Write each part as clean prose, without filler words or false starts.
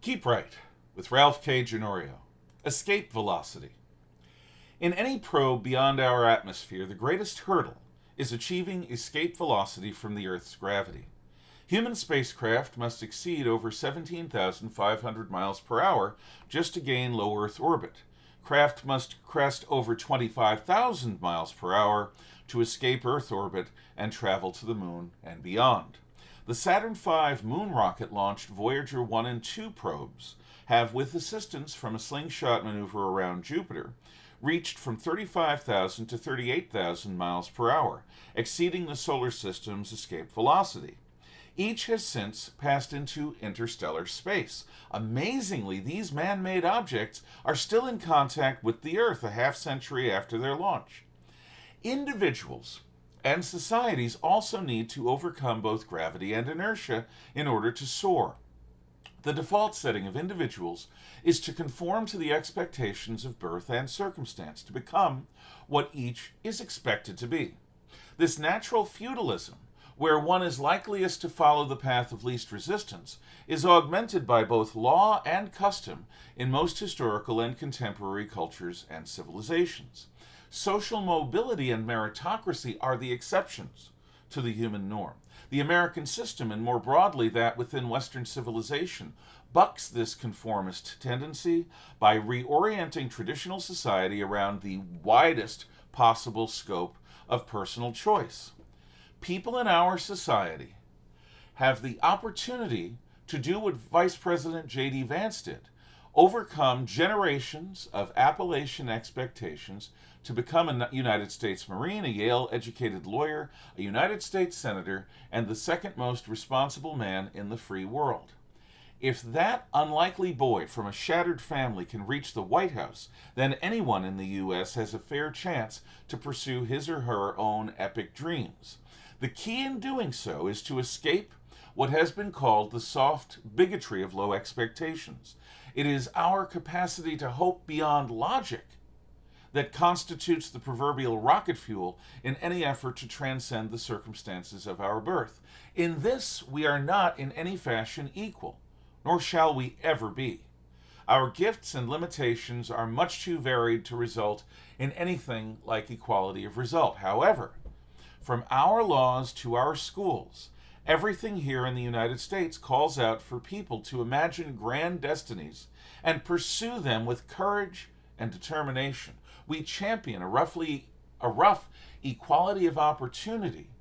Keep Right with Ralph K. Ginorio. Escape velocity. In any probe beyond our atmosphere, the greatest hurdle is achieving escape velocity from the Earth's gravity. Human spacecraft must exceed over 17,500 miles per hour just to gain low Earth orbit. Craft must crest over 25,000 miles per hour to escape Earth orbit and travel to the moon and beyond. The Saturn V moon rocket launched Voyager 1 and 2 probes have, with assistance from a slingshot maneuver around Jupiter, reached from 35,000 to 38,000 miles per hour, exceeding the solar system's escape velocity. Each has since passed into interstellar space. Amazingly, these man-made objects are still in contact with the Earth a half-century after their launch. Individuals and societies also need to overcome both gravity and inertia in order to soar. The default setting of individuals is to conform to the expectations of birth and circumstance, to become what each is expected to be. This natural feudalism, where one is likeliest to follow the path of least resistance, is augmented by both law and custom in most historical and contemporary cultures and civilizations. Social mobility and meritocracy are the exceptions to the human norm. The American system, and more broadly that within Western civilization, bucks this conformist tendency by reorienting traditional society around the widest possible scope of personal choice. People in our society have the opportunity to do what Vice President J.D. Vance did: overcome generations of Appalachian expectations to become a United States Marine, a Yale-educated lawyer, a United States Senator, and the second most responsible man in the free world. If that unlikely boy from a shattered family can reach the White House, then anyone in the U.S. has a fair chance to pursue his or her own epic dreams. The key in doing so is to escape what has been called the soft bigotry of low expectations. It is our capacity to hope beyond logic that constitutes the proverbial rocket fuel in any effort to transcend the circumstances of our birth. In this, we are not in any fashion equal, nor shall we ever be. Our gifts and limitations are much too varied to result in anything like equality of result. However, from our laws to our schools, everything here in the United States calls out for people to imagine grand destinies and pursue them with courage and determination. We champion a rough equality of opportunity,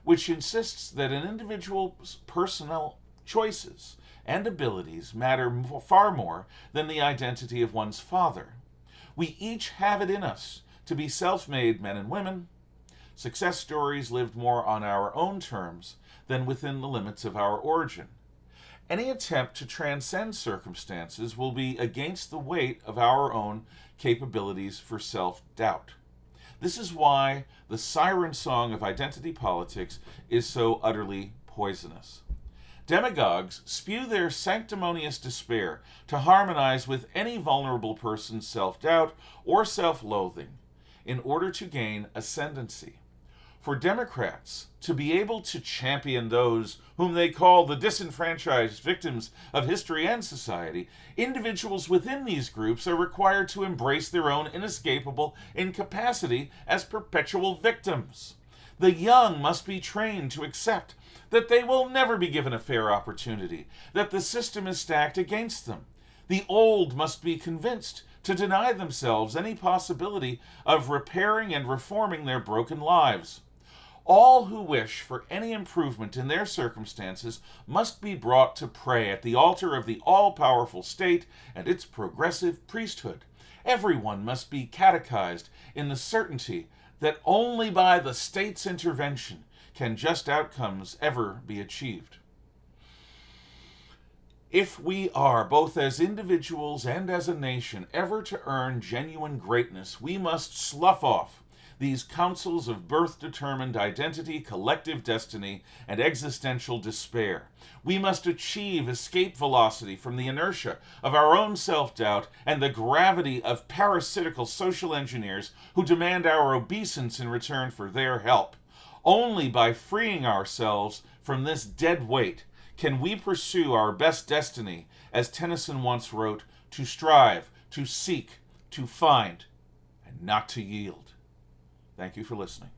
which insists that an individual's personal choices and abilities matter far more than the identity of one's father. We each have it in us to be self-made men and women, success stories lived more on our own terms than within the limits of our origin. Any attempt to transcend circumstances will be against the weight of our own capabilities for self-doubt. This is why the siren song of identity politics is so utterly poisonous. Demagogues spew their sanctimonious despair to harmonize with any vulnerable person's self-doubt or self-loathing in order to gain ascendancy. For Democrats to be able to champion those whom they call the disenfranchised victims of history and society, individuals within these groups are required to embrace their own inescapable incapacity as perpetual victims. The young must be trained to accept that they will never be given a fair opportunity, that the system is stacked against them. The old must be convinced to deny themselves any possibility of repairing and reforming their broken lives. All who wish for any improvement in their circumstances must be brought to pray at the altar of the all-powerful state and its progressive priesthood. Everyone must be catechized in the certainty that only by the state's intervention can just outcomes ever be achieved. If we are, both as individuals and as a nation, ever to earn genuine greatness, we must slough off these councils of birth-determined identity, collective destiny, and existential despair. We must achieve escape velocity from the inertia of our own self-doubt and the gravity of parasitical social engineers who demand our obeisance in return for their help. Only by freeing ourselves from this dead weight can we pursue our best destiny as Tennyson once wrote, to strive, to seek, to find, and not to yield. Thank you for listening.